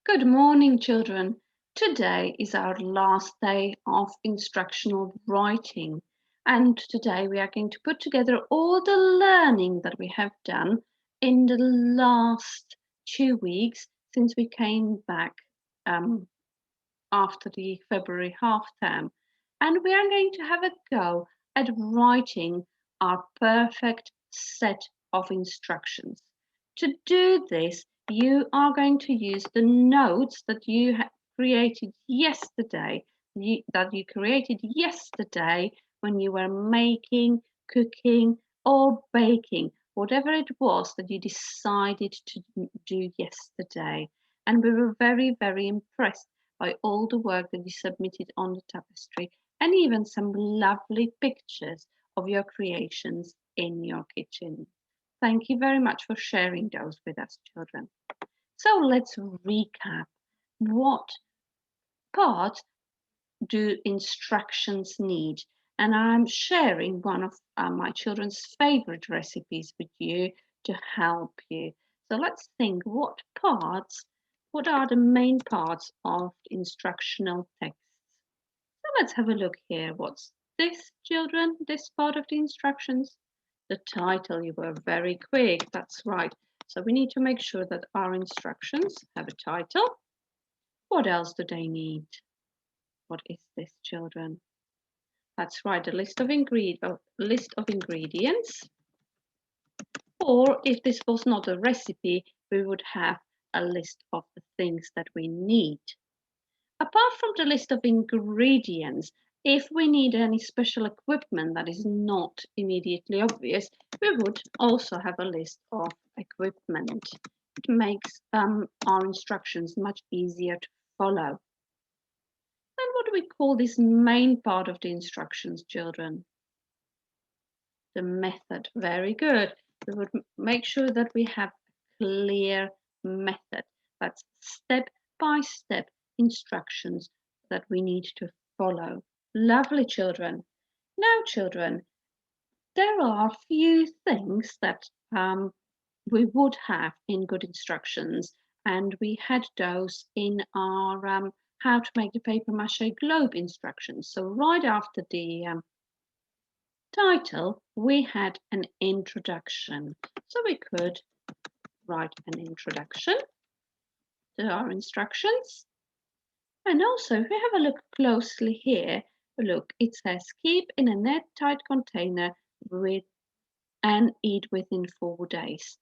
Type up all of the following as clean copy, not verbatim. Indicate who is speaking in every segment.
Speaker 1: Good morning, children. Today is our last day of instructional writing, and today we are going to put together all the learning that we have done in the last 2 weeks since we came back after the February half term. And we are going to have a go at writing our perfect set of instructions. To do this, you are going to use the notes that you created yesterday, when you were making, cooking, or baking, whatever it was that you decided to do yesterday. And we were very, very impressed by all the work that you submitted on the tapestry and even some lovely pictures of your creations in your kitchen. Thank you very much for sharing those with us, children. So let's recap. What part do instructions need? And I'm sharing one of my children's favorite recipes with you to help you. So let's think, what are the main parts of instructional texts? So let's have a look here. What's this, children? This part of the instructions? The title. You were very quick. That's right. So we need to make sure that our instructions have a title. What else do they need? What is this, children? That's right, a list of ingredients. Or if this was not a recipe, we would have a list of the things that we need. Apart from the list of ingredients, if we need any special equipment that is not immediately obvious, we would also have a list of equipment. It makes our instructions much easier to follow. And what do we call this main part of the instructions, children? The method. Very good. We would make sure that we have a clear method. That's step-by-step instructions that we need to follow. Lovely, children. Now, children, there are a few things that we would have in good instructions, and we had those in our how to make the paper mache globe instructions. So right after the title, we had an introduction. So we could write an introduction to our instructions. And also, if we have a look closely here, look, it says keep in a net tight container and eat within 4 days.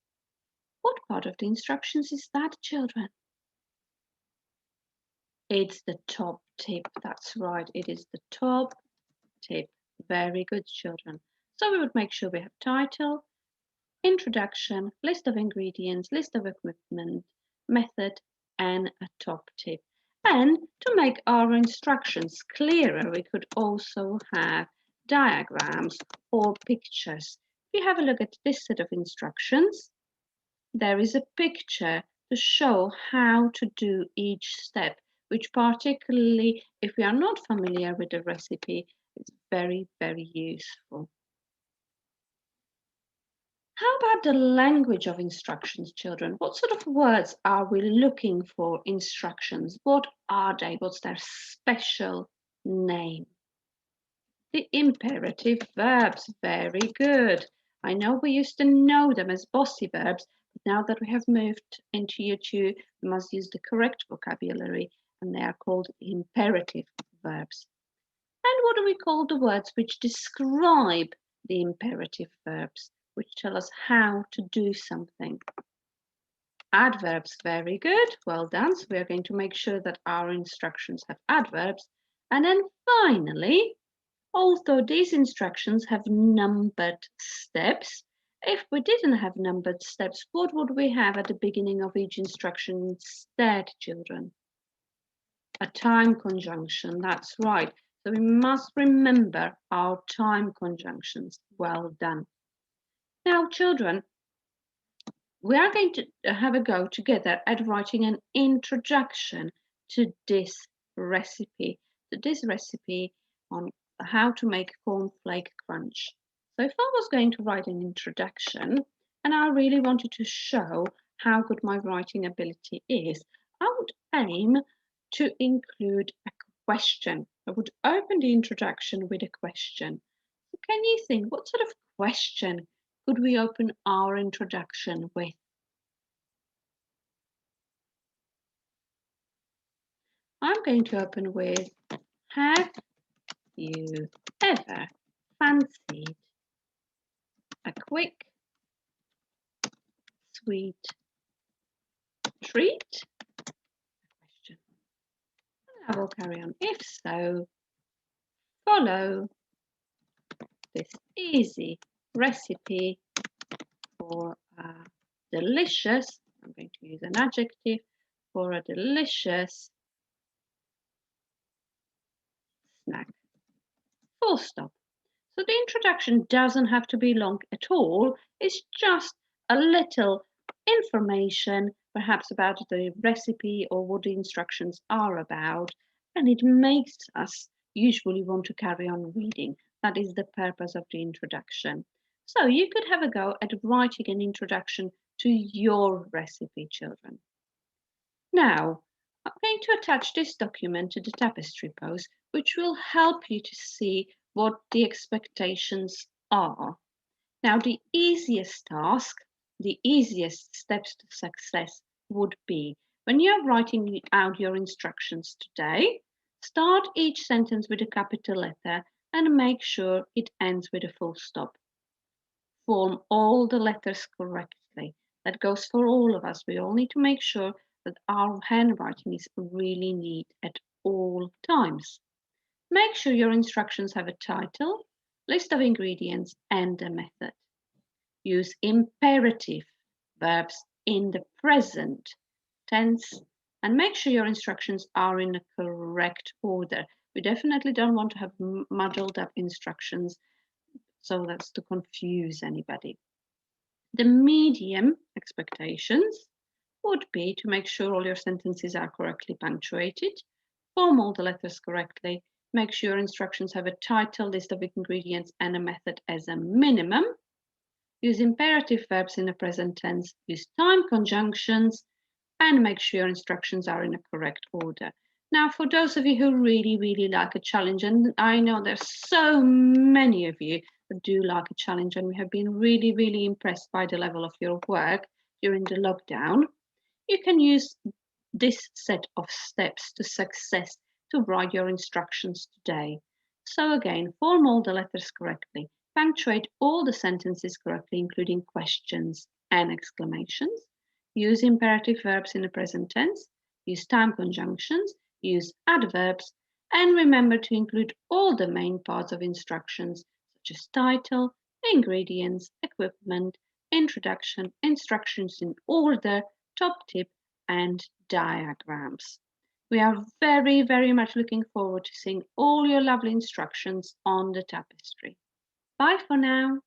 Speaker 1: What part of the instructions is that, children? It's the top tip. That's right. It is the top tip. Very good, children. So we would make sure we have title, introduction, list of ingredients, list of equipment, method, and a top tip. And to make our instructions clearer, we could also have diagrams or pictures. If you have a look at this set of instructions, there is a picture to show how to do each step, which particularly if we are not familiar with the recipe, is very, very useful. How about the language of instructions, children? What sort of words are we looking for instructions? What are they? What's their special name? The imperative verbs. Very good. I know we used to know them as bossy verbs, but now that we have moved into year 2, we must use the correct vocabulary, and they are called imperative verbs. And what do we call the words which describe the imperative verbs, which tell us how to do something? Adverbs. Very good. Well done. So we are going to make sure that our instructions have adverbs. And then finally, although these instructions have numbered steps, if we didn't have numbered steps, what would we have at the beginning of each instruction instead, children? A time conjunction. That's right. So we must remember our time conjunctions. Well done. Now, children, we are going to have a go together at writing an introduction to this recipe on how to make cornflake crunch. So if I was going to write an introduction and I really wanted to show how good my writing ability is, I would aim to include a question. I would open the introduction with a question. So can you think what sort of question could we open our introduction with? I'm going to open with, have you ever fancied a quick, sweet treat? Question. And I will carry on. If so, follow this easy recipe for a delicious, I'm going to use an adjective, for a delicious snack. Full stop. So the introduction doesn't have to be long at all. It's just a little information, perhaps about the recipe or what the instructions are about, and it makes us usually want to carry on reading. That is the purpose of the introduction. So you could have a go at writing an introduction to your recipe, children. Now, I'm going to attach this document to the tapestry post, which will help you to see what the expectations are. Now, the easiest task, the easiest steps to success would be when you're writing out your instructions today, start each sentence with a capital letter and make sure it ends with a full stop. Form all the letters correctly. That goes for all of us. We all need to make sure that our handwriting is really neat at all times. Make sure your instructions have a title, list of ingredients, and a method. Use imperative verbs in the present tense and make sure your instructions are in the correct order. We definitely don't want to have muddled up instructions so that's to confuse anybody. The medium expectations would be to make sure all your sentences are correctly punctuated, form all the letters correctly, make sure your instructions have a title, list of ingredients, and a method as a minimum. Use imperative verbs in the present tense, use time conjunctions, and make sure your instructions are in a correct order. Now, for those of you who really like a challenge, and I know there's so many of you that do like a challenge, and we have been really impressed by the level of your work during the lockdown, you can use this set of steps to success to write your instructions today. So again, form all the letters correctly, punctuate all the sentences correctly, including questions and exclamations, use imperative verbs in the present tense, use time conjunctions, use adverbs, and remember to include all the main parts of instructions, such as title, ingredients, equipment, introduction, instructions in order, top tip, and diagrams. We are very much looking forward to seeing all your lovely instructions on the tapestry. Bye for now.